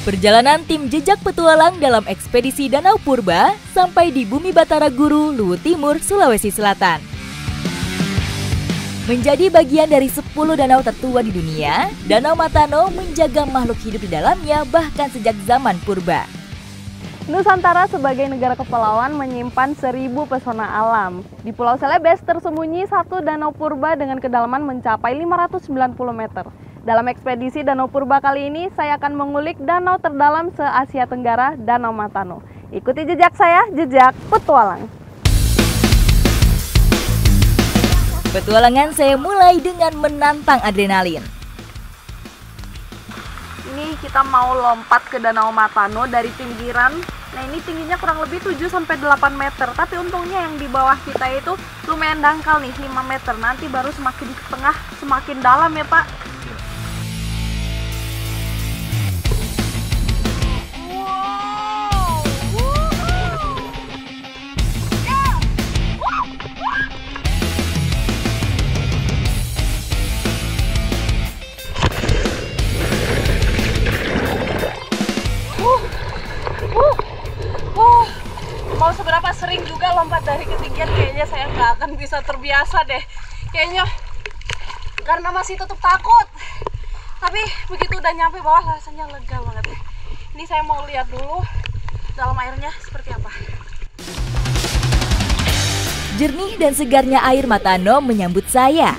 Perjalanan tim jejak petualang dalam ekspedisi Danau Purba sampai di Bumi Batara Guru, Luwu Timur, Sulawesi Selatan. Menjadi bagian dari 10 danau tertua di dunia, Danau Matano menjaga makhluk hidup di dalamnya bahkan sejak zaman purba. Nusantara sebagai negara kepulauan menyimpan 1000 pesona alam. Di Pulau Celebes tersembunyi satu danau purba dengan kedalaman mencapai 590 meter. Dalam ekspedisi Danau Purba kali ini, saya akan mengulik danau terdalam se-Asia Tenggara, Danau Matano. Ikuti jejak saya, jejak petualang. Petualangan saya mulai dengan menantang adrenalin. Ini kita mau lompat ke Danau Matano dari pinggiran. Nah, ini tingginya kurang lebih 7-8 meter. Tapi untungnya yang di bawah kita itu lumayan dangkal nih, 5 meter. Nanti baru semakin ke tengah, semakin dalam ya Pak. Mau seberapa sering juga lompat dari ketinggian, kayaknya saya nggak akan bisa terbiasa deh. Kayaknya karena masih tetap takut. Tapi begitu udah nyampe bawah rasanya lega banget. Ini saya mau lihat dulu dalam airnya seperti apa. Jernih dan segarnya air Matano menyambut saya,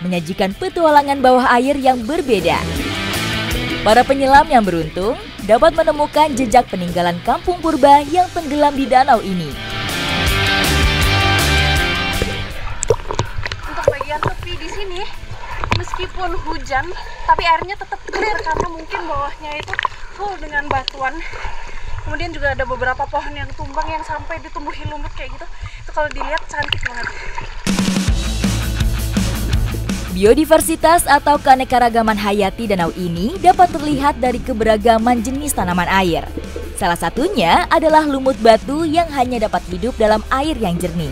menyajikan petualangan bawah air yang berbeda. Para penyelam yang beruntung dapat menemukan jejak peninggalan kampung purba yang tenggelam di danau ini. Untuk bagian tepi di sini, meskipun hujan, tapi airnya tetap clear karena mungkin bawahnya itu full dengan batuan. Kemudian juga ada beberapa pohon yang tumbang yang sampai ditumbuhi lumut kayak gitu. Itu kalau dilihat cantik banget. Biodiversitas atau keanekaragaman hayati danau ini dapat terlihat dari keberagaman jenis tanaman air. Salah satunya adalah lumut batu yang hanya dapat hidup dalam air yang jernih.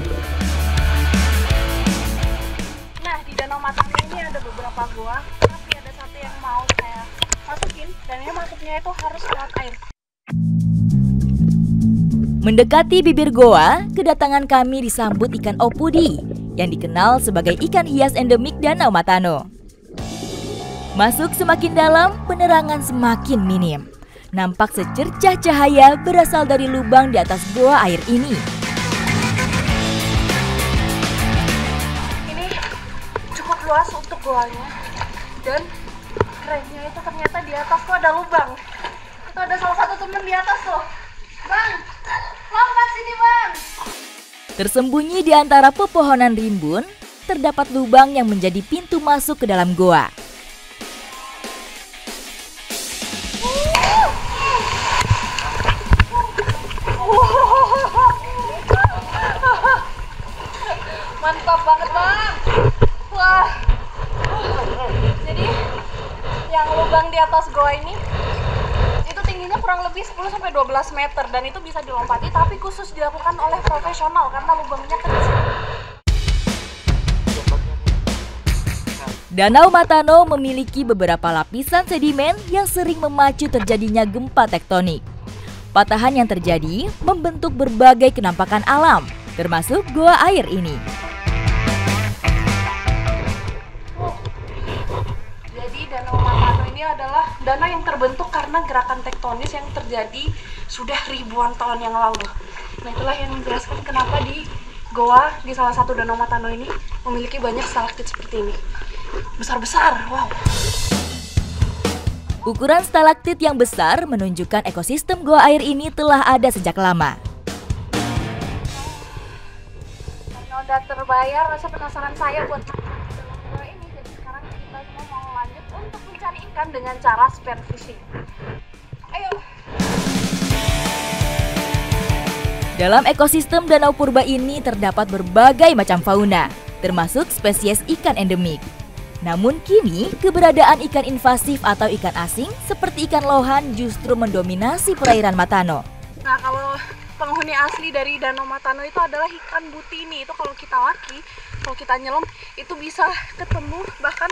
Nah, di Danau Matano ini ada beberapa goa, tapi ada satu yang mau saya masukin, dan ini masuknya itu harus lewat air. Mendekati bibir goa, kedatangan kami disambut ikan opudi yang dikenal sebagai ikan hias endemik Danau Matano. Masuk semakin dalam, penerangan semakin minim. Nampak secercah cahaya berasal dari lubang di atas goa air ini. Ini cukup luas untuk goanya, dan kerennya itu ternyata di atas tuh ada lubang. Itu ada salah satu temen di atas tuh. Bang, lompat sini bang! Tersembunyi di antara pepohonan rimbun, terdapat lubang yang menjadi pintu masuk ke dalam goa. Mantap banget bang! Wah! Jadi yang lubang di atas goa ini itu tingginya kurang lebih 10-12 meter dan itu bisa dilompati, tapi khusus dilakukan oleh profesional karena lubangnya kecil. Danau Matano memiliki beberapa lapisan sedimen yang sering memacu terjadinya gempa tektonik. Patahan yang terjadi membentuk berbagai kenampakan alam, termasuk goa air ini. Jadi Danau Matano ini adalah danau yang terbentuk karena gerakan tektonis yang terjadi sudah ribuan tahun yang lalu. Nah, itulah yang menjelaskan kenapa di goa di salah satu Danau Matano ini memiliki banyak stalaktit seperti ini. Besar-besar, wow. Ukuran stalaktit yang besar menunjukkan ekosistem goa air ini telah ada sejak lama. Karena udah terbayar rasa penasaran saya buat goa ini, jadi sekarang kita semua mau lanjut untuk mencari ikan dengan cara spear fishing. Ayo. Dalam ekosistem Danau Purba ini terdapat berbagai macam fauna, termasuk spesies ikan endemik. Namun kini, keberadaan ikan invasif atau ikan asing seperti ikan lohan justru mendominasi perairan Matano. Nah, kalau penghuni asli dari Danau Matano itu adalah ikan butini. Itu kalau kita laki, kalau kita nyelam, itu bisa ketemu, bahkan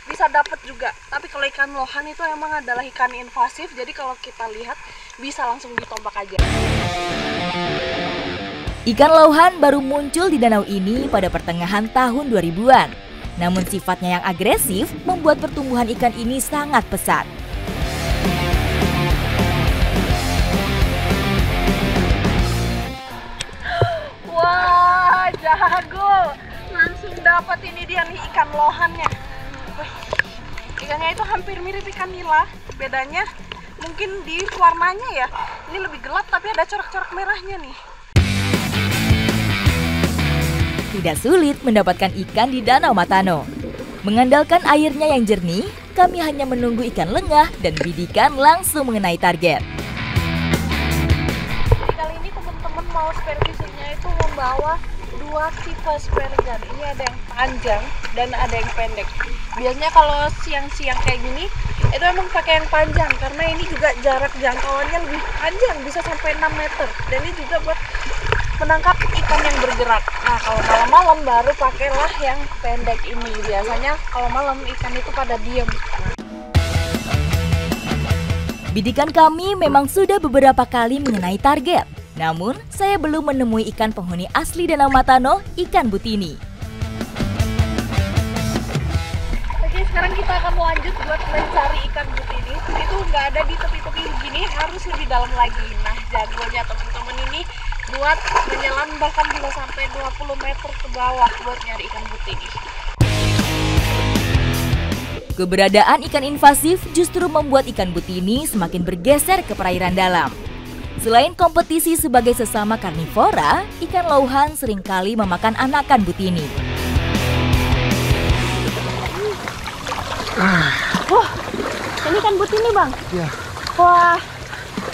bisa dapat juga. Tapi kalau ikan lohan itu emang adalah ikan invasif, jadi kalau kita lihat bisa langsung ditombak aja. Ikan lohan baru muncul di danau ini pada pertengahan tahun 2000-an. Namun sifatnya yang agresif membuat pertumbuhan ikan ini sangat pesat. Wah, jago! Langsung dapat ini dia nih ikan lohannya. Wih, ikannya itu hampir mirip ikan nila, bedanya mungkin di warnanya ya. Ini lebih gelap tapi ada corak-corak merahnya nih. Tidak sulit mendapatkan ikan di Danau Matano. Mengandalkan airnya yang jernih, kami hanya menunggu ikan lengah dan bidikan langsung mengenai target. Jadi kali ini teman-teman mau spear fishingnya itu membawa dua tipe spear gun. Ini ada yang panjang dan ada yang pendek. Biasanya kalau siang-siang kayak gini, itu emang pakai yang panjang karena ini juga jarak jangkauannya lebih panjang, bisa sampai 6 meter. Dan ini juga buat menangkap ikan yang bergerak. Nah, kalau malam-malam baru pakailah yang pendek ini. Biasanya kalau malam ikan itu pada diem. Bidikan kami memang sudah beberapa kali mengenai target. Namun, saya belum menemui ikan penghuni asli Danau Matano, ikan butini. Oke, sekarang kita akan lanjut buat mencari ikan butini. Itu nggak ada di tepi-tepi begini, harus lebih dalam lagi. Nah, jagonya teman-teman ini buat menyelam bahkan bisa sampai 20 meter ke bawah buat nyari ikan butini. Keberadaan ikan invasif justru membuat ikan butini semakin bergeser ke perairan dalam. Selain kompetisi sebagai sesama karnivora, ikan lohan seringkali memakan anakan butini. Wah, ini ikan butini bang? Iya. Wah,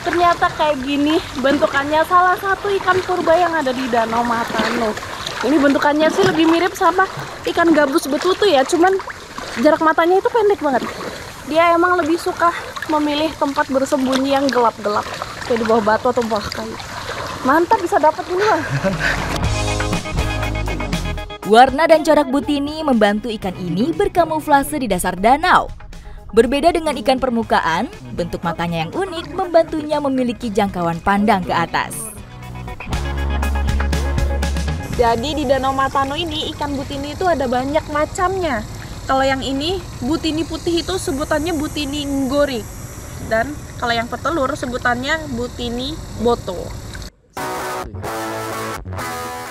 ternyata kayak gini bentukannya salah satu ikan purba yang ada di Danau Matano. Ini bentukannya sih lebih mirip sama ikan gabus betutu ya, cuman jarak matanya itu pendek banget. Dia emang lebih suka memilih tempat bersembunyi yang gelap-gelap, kayak di bawah batu atau bawah kayu. Mantap bisa dapat ini bang. Warna dan corak butini membantu ikan ini berkamuflase di dasar danau. Berbeda dengan ikan permukaan, bentuk matanya yang unik membantunya memiliki jangkauan pandang ke atas. Jadi di Danau Matano ini ikan butini itu ada banyak macamnya. Kalau yang ini butini putih itu sebutannya butini nggori. Dan kalau yang petelur sebutannya butini boto.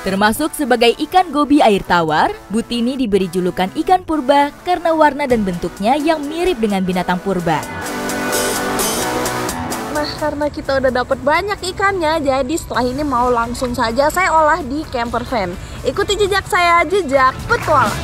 Termasuk sebagai ikan gobi air tawar, butini diberi julukan ikan purba karena warna dan bentuknya yang mirip dengan binatang purba. Nah, karena kita udah dapat banyak ikannya, jadi setelah ini mau langsung saja saya olah di camper van. Ikuti jejak saya, jejak petualang.